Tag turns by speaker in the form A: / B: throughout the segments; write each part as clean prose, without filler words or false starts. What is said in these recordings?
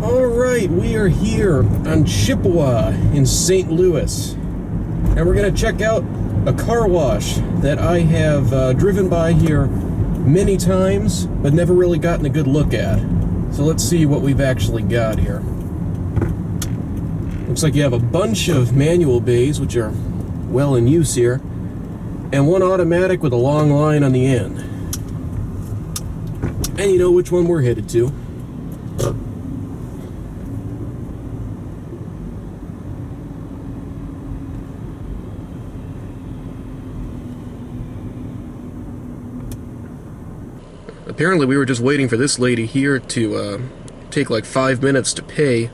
A: Alright, we are here on Chippewa in St. Louis. And we're going to check out a car wash that I have driven by here many times, but never really gotten a good look at. So let's see what we've actually got here. Looks like you have a bunch of manual bays, which are well in use here, and one automatic with a long line on the end. And you know which one we're headed to. Apparently we were just waiting for this lady here to take like 5 minutes to pay.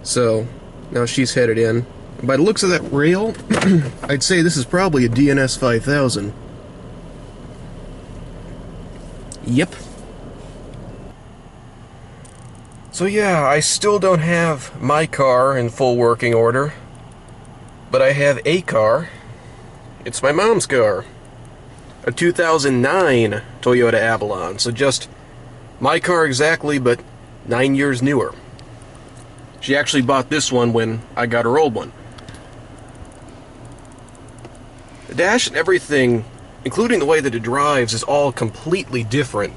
A: So now she's headed in. By the looks of that rail, I'd say this is probably a DNS 5000. Yep. So yeah, I still don't have my car in full working order, but I have a car. It's my mom's car. A 2009 Toyota Avalon, so just my car exactly, but 9 years newer. She actually bought this one when I got her old one. The dash and everything, including the way that it drives, is all completely different.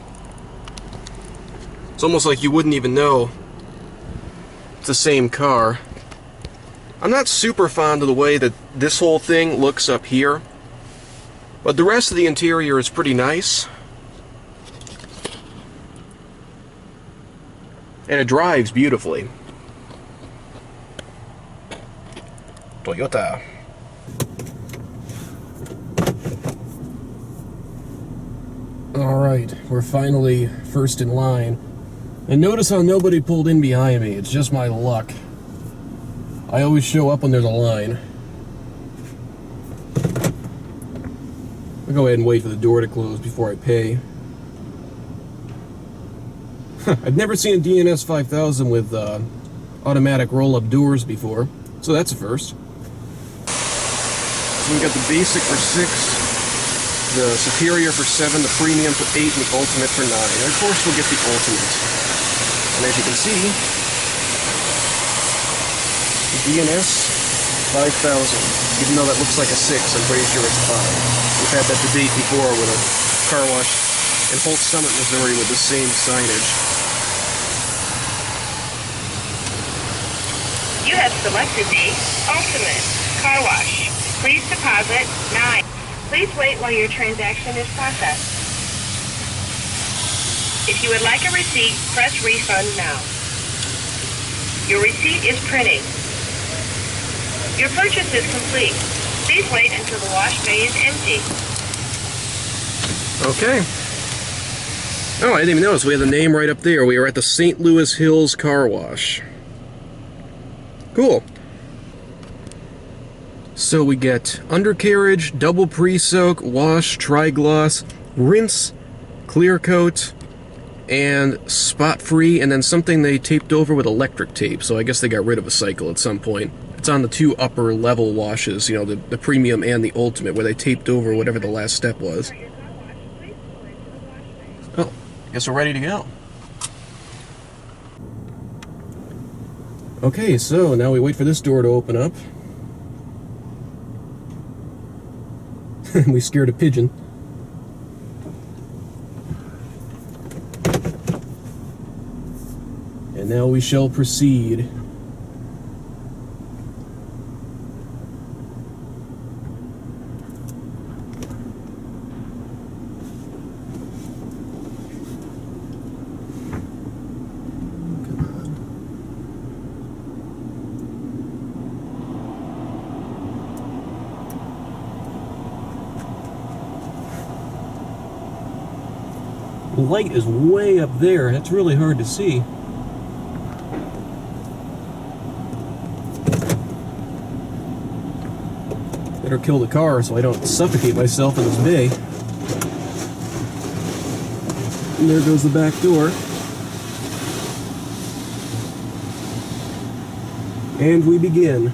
A: It's almost like you wouldn't even know it's the same car. I'm not super fond of the way that this whole thing looks up here, but the rest of the interior is pretty nice. And it drives beautifully. Toyota. Alright, we're finally first in line. And notice how nobody pulled in behind me. It's just my luck. I always show up when there's a line. I'll go ahead and wait for the door to close before I pay. I've never seen a DNS 5000 with automatic roll-up doors before, so that's a first. So we've got the basic for 6, the superior for 7, the premium for 8, and the ultimate for 9. And of course we'll get the ultimate. And as you can see, the DNS 5000. Even though that looks like a 6, I'm pretty sure it's 5. We've had that debate before with a car wash in Holt Summit, Missouri with the same signage.
B: You have selected the Ultimate Car Wash. Please deposit 9. Please wait while your transaction is processed. If you would like a receipt, press refund now. Your receipt is printing. Your purchase is complete. Please wait until the wash bay is empty.
A: Okay. Oh, I didn't even notice. We have the name right up there. We are at the St. Louis Hills Car Wash. Cool. So we get undercarriage, double pre-soak, wash, tri-gloss, rinse, clear coat, and spot-free, and then something they taped over with electric tape. So I guess they got rid of a cycle at some point. It's on the 2 upper level washes, you know, the premium and the ultimate, where they taped over whatever the last step was. Oh, I guess we're ready to go. Okay, so now we wait for this door to open up. We scared a pigeon. And now we shall proceed. The light is way up there. That's really hard to see. Better kill the car so I don't suffocate myself in this bay. And there goes the back door. And we begin.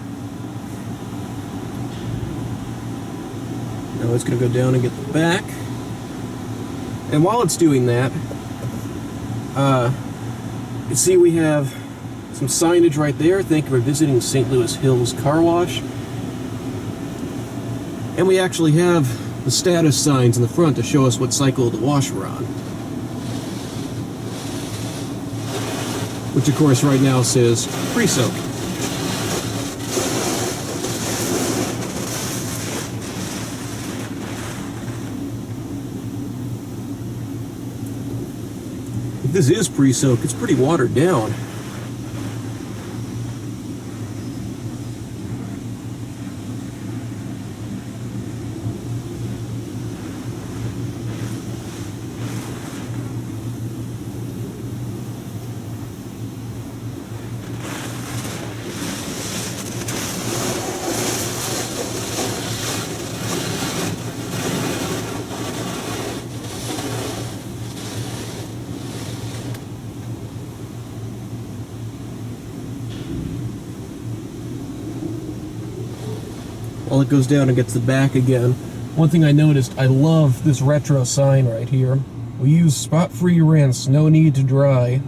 A: Now it's going to go down and get the back. And while it's doing that, You can see we have some signage right there. Thank you for visiting St. Louis Hills Car Wash. And we actually have the status signs in the front to show us what cycle of the wash we're on. Which of course right now says pre-soak. If this is pre-soak, it's pretty watered down. While it goes down and gets the back again. One thing I noticed, I love this retro sign right here. We use spot-free rinse, no need to dry.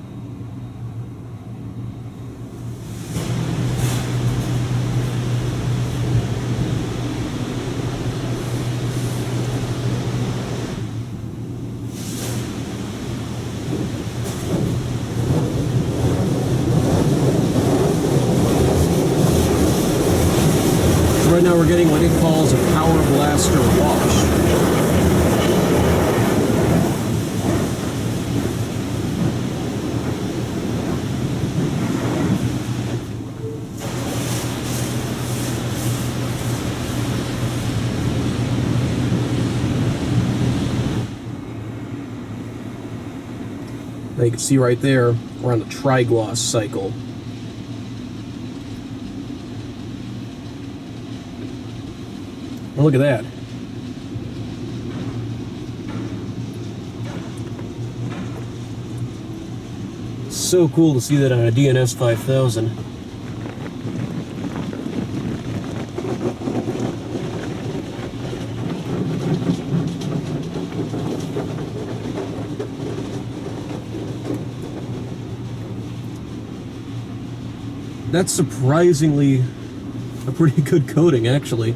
A: Right now we're getting what it calls a power blaster wash. Now you can see right there, we're on the tri-gloss cycle. And look at that. So cool to see that on a DNS 5000. That's surprisingly a pretty good coating, actually.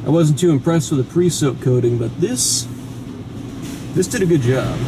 A: I wasn't too impressed with the pre-soak coating, but this did a good job.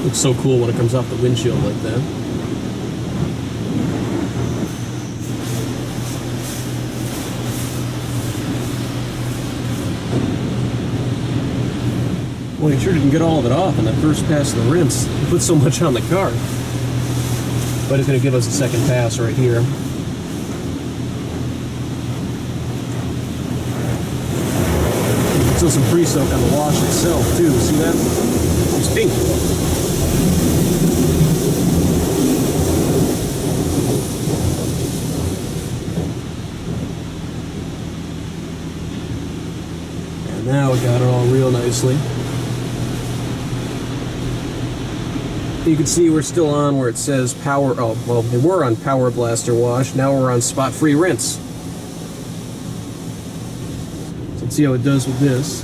A: Looks so cool when it comes off the windshield like that. Well, he sure didn't get all of it off in that first pass of the rinse. He put so much on the car. But it's going to give us a second pass right here. Still some pre-soak on the wash itself too. See that? It's pink. And now we got it all real nicely. You can see we're still on where it says power. Oh, well, we were on power blaster wash. Now we're on spot-free rinse. So let's see how it does with this.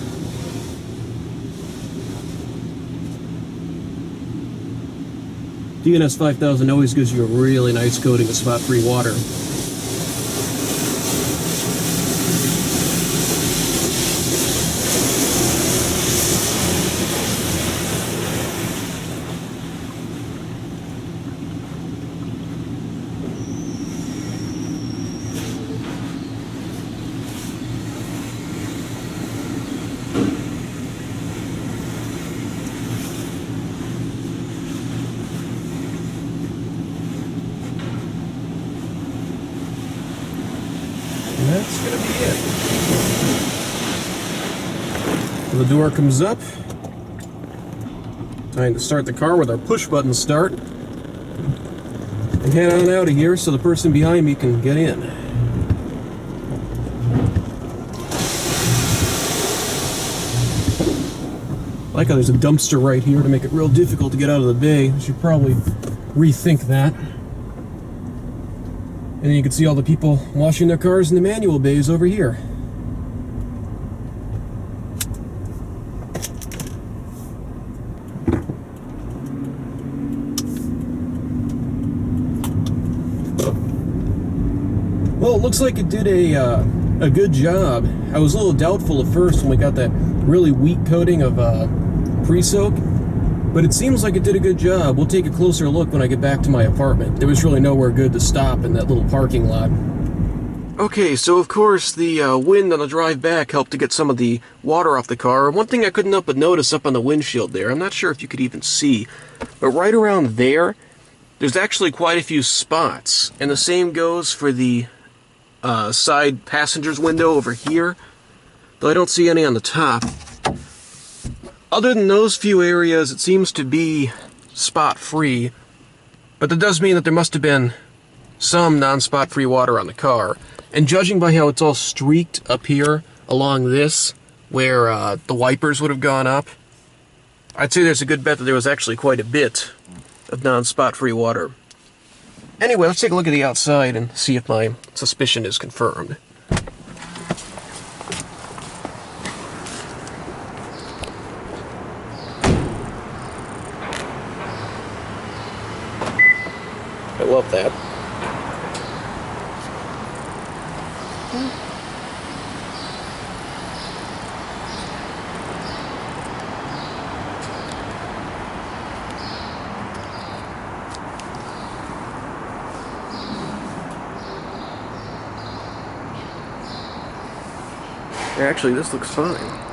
A: DNS 5000 always gives you a really nice coating of spot-free water. That's going to be it. So the door comes up. Time to start the car with our push button start. And head on out of here so the person behind me can get in. I like how there's a dumpster right here to make it real difficult to get out of the bay. I should probably rethink that. And then you can see all the people washing their cars in the manual bays over here. Well, it looks like it did a good job. I was a little doubtful at first when we got that really weak coating of pre-soak, but it seems like it did a good job. We'll take a closer look when I get back to my apartment. There was really nowhere good to stop in that little parking lot. Okay, so of course the wind on the drive back helped to get some of the water off the car. One thing I couldn't help but notice up on the windshield there, I'm not sure if you could even see, but right around there, there's actually quite a few spots. And the same goes for the side passenger's window over here, though I don't see any on the top. Other than those few areas, it seems to be spot-free, but that does mean that there must have been some non-spot-free water on the car. And judging by how it's all streaked up here along this, where the wipers would have gone up, I'd say there's a good bet that there was actually quite a bit of non-spot-free water. Anyway, let's take a look at the outside and see if my suspicion is confirmed. I love that. Actually, this looks fine.